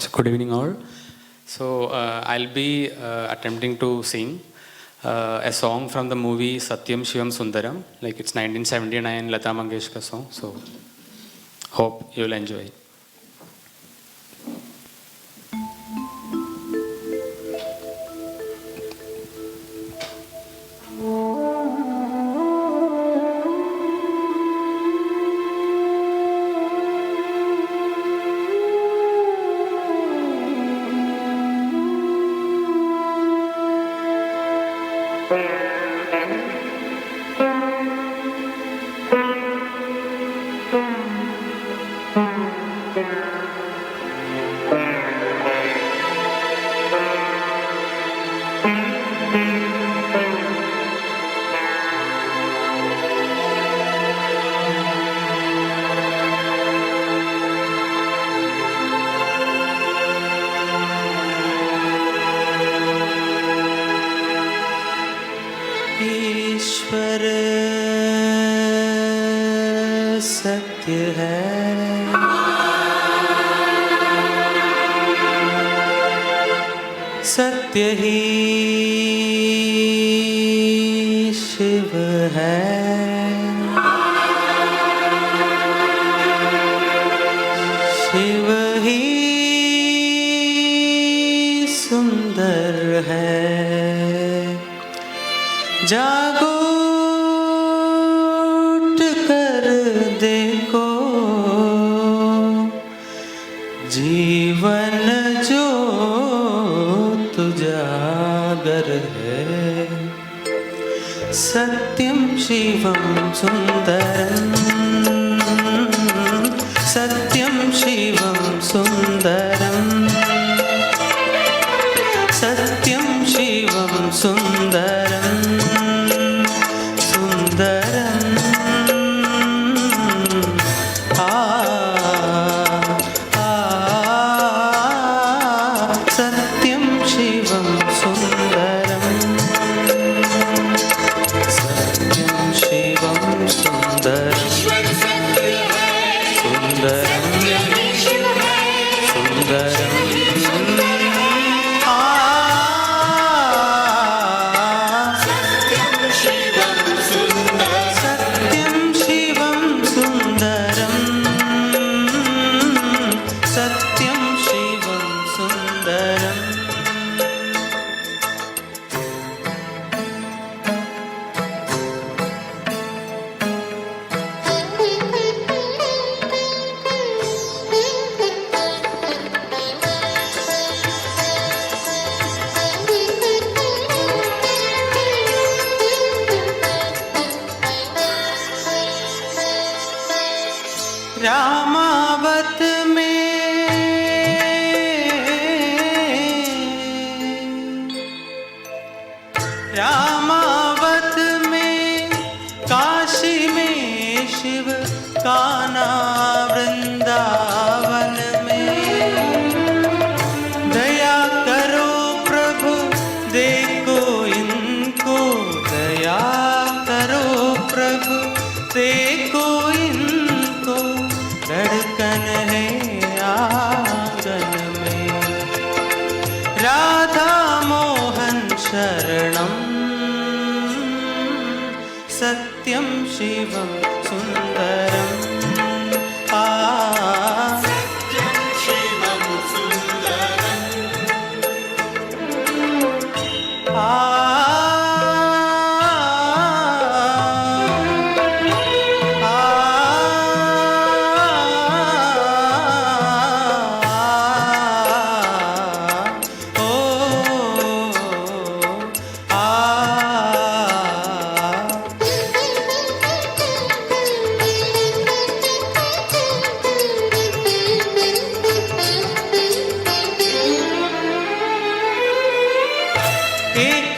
So good evening all. So I'll be attempting to sing a song from the movie Satyam Shivam Sundaram. Like it's 1979 Lata Mangeshkar song. So hope you'll enjoy. ईश्वर सत्य है, सत्य ही शिव है, शिव ही सुंदर है। जागो उठ कर देखो, जीवन ज्योत उजागर है। सत्यम शिवम सुंदरम, सत्यम शिवम सुंदरम, सत्यम शिवम सुंदरम, सुंदरम। सत्यम शिवम सुंदरम, सत्यम शिवम सुंदरम, सुंदरम सुंदरम। रामावत में रामावत में, काशी में शिव कान्हा वृंदावन में। दया करो प्रभु देखो इनको, दया करो प्रभु देखो इनको। धड़कन है आंगन में, राधा मोहन शरणम। सत्यम शिवम सुंदरम, सत्यम शिवम सुंदरम, एक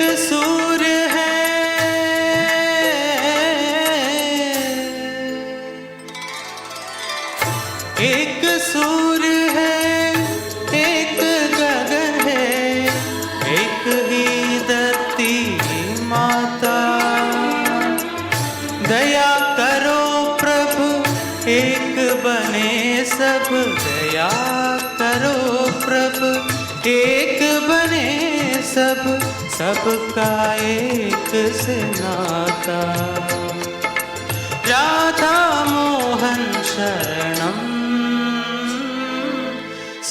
एक बने सब, सबका एक से नाता। राधा मोहन शरणम,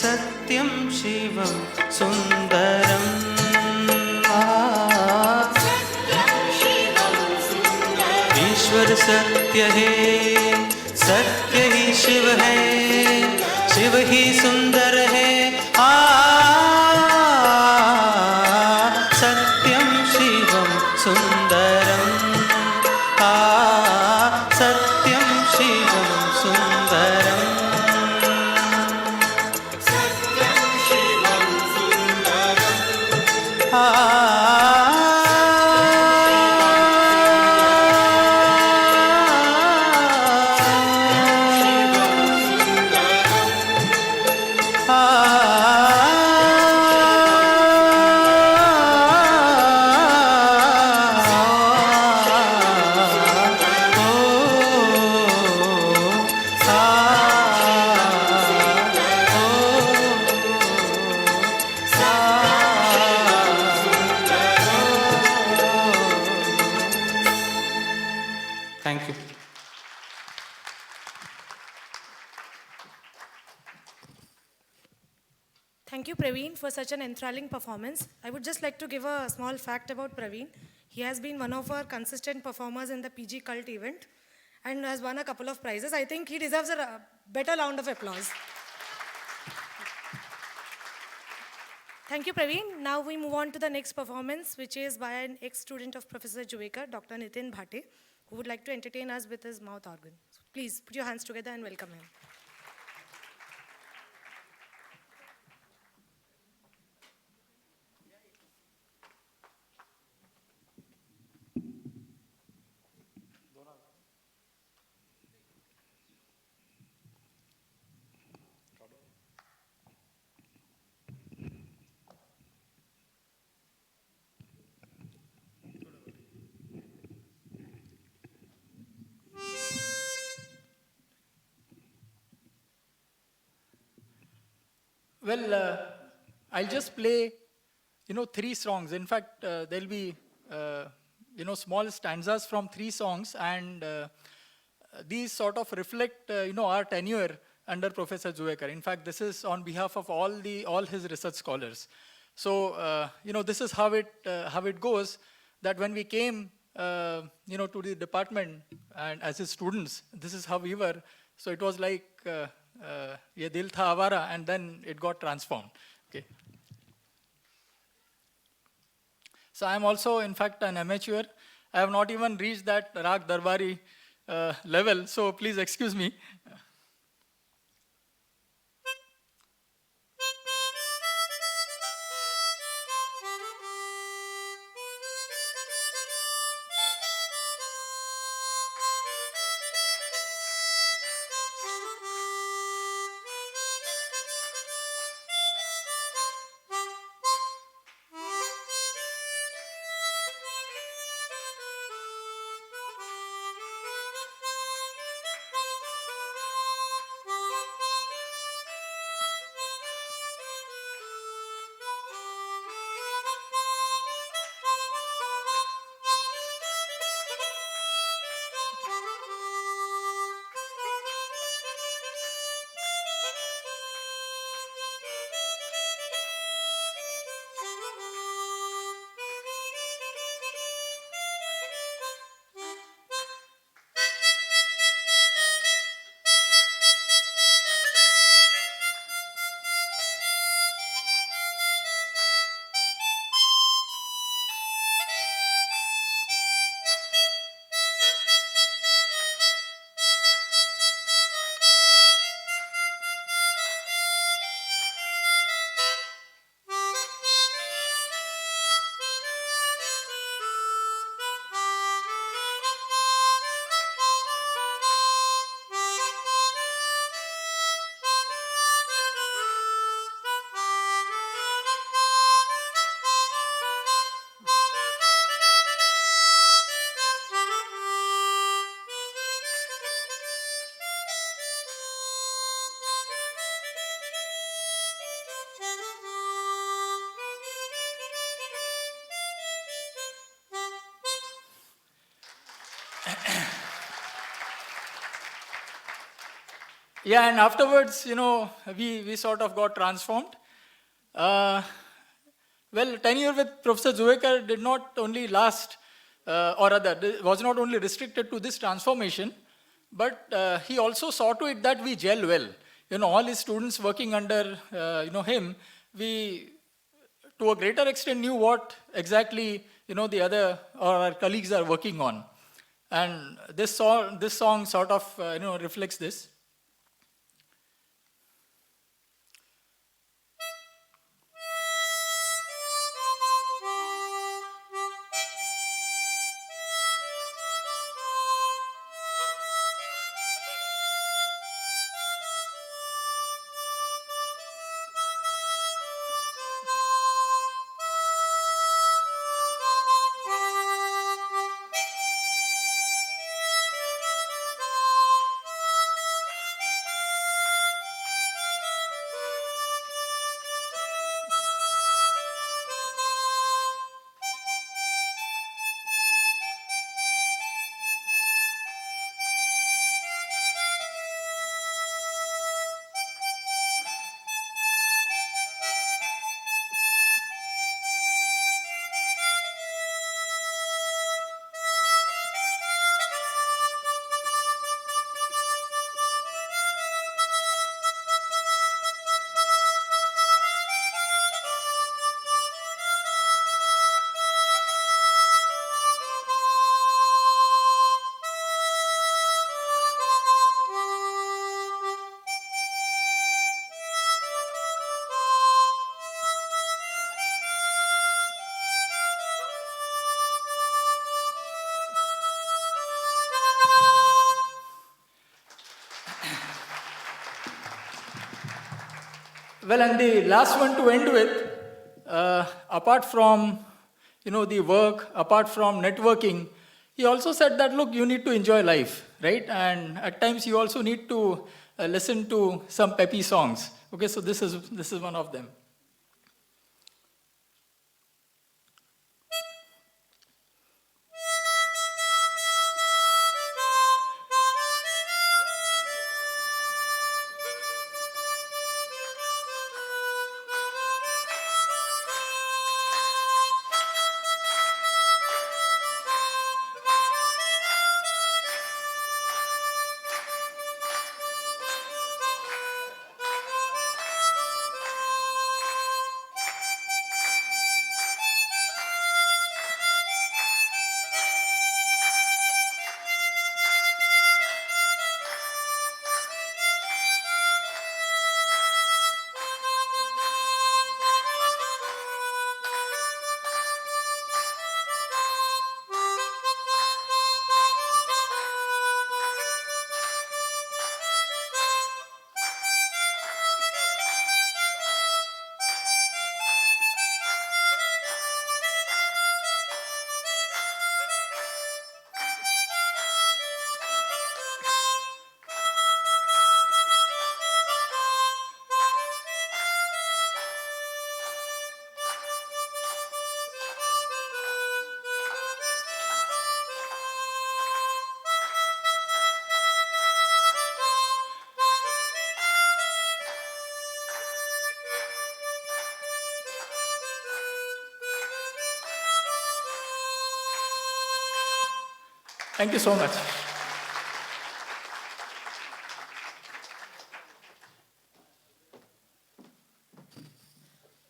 सत्यम शिवम सुंदरम। ईश्वर सत्य है, सत्य ही शिव है, शिव ही सुंदर है। सत्यम शिवम सुंदरम। सत्यम शिवम सुंदरम। सत्यम Shivam Sundaram. Thank you. Thank you, Praveen, for such an enthralling performance. I would just like to give a small fact about Praveen. He has been one of our consistent performers in the PG Cult event and has won a couple of prizes. I think he deserves a better round of applause. Thank you, Praveen. Now we move on to the next performance, which is by an ex-student of Professor Juvekar, Dr. Nitin Bhate, who would like to entertain us with his mouth organ. So please put your hands together and welcome him. Well, I'll just play, 3 songs. In fact, there'll be, small stanzas from 3 songs, and these sort of reflect, our tenure under Professor Juvekar. In fact, this is on behalf of all his research scholars. So, this is how it goes. That when we came, to the department and as his students, this is how we were. So it was like. Ye dil tha awara, and then it got transformed. Okay. So I am also, in fact, an amateur. I have not even reached that Rag Darbari level, so please excuse me. Yeah, and afterwards, we sort of got transformed. Uh, well, tenure with Professor Zuekar did not only last, or rather, was not only restricted to this transformation, but he also saw to it that we gel well. All his students working under, him, we, to a greater extent, knew what exactly, the other, or our colleagues are working on. And this song sort of, reflects this. Well, and the last one to end with, apart from, the work, apart from networking, he also said that, look, you need to enjoy life, right? And at times you also need to listen to some peppy songs. Okay, so this is one of them. Thank you so much.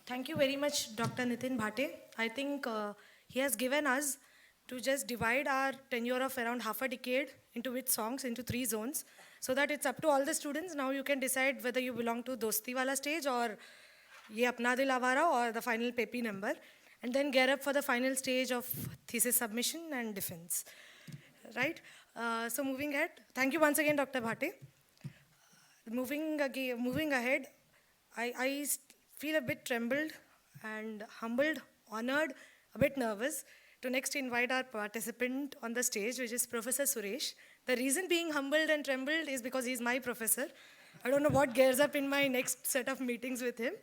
Thank you very much, Dr. Nitin Bhate. I think he has given us to just divide our tenure of around half a decade into which songs, into 3 zones, so that it's up to all the students. Now you can decide whether you belong to Dosti Wala stage or Ye Apna Dil Awara or the final Pepi number, and then gear up for the final stage of thesis submission and defense. Right? So moving ahead, thank you once again, Dr. Bhate. Moving ahead, I feel a bit trembled and humbled, honored, a bit nervous to next invite our participant on the stage, which is Professor Suresh. The reason being humbled and trembled is because he's my professor. I don't know what gears up in my next set of meetings with him.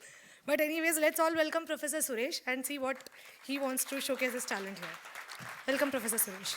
But anyways, let's all welcome Professor Suresh and see what he wants to showcase his talent here. Welcome, Professor Suresh.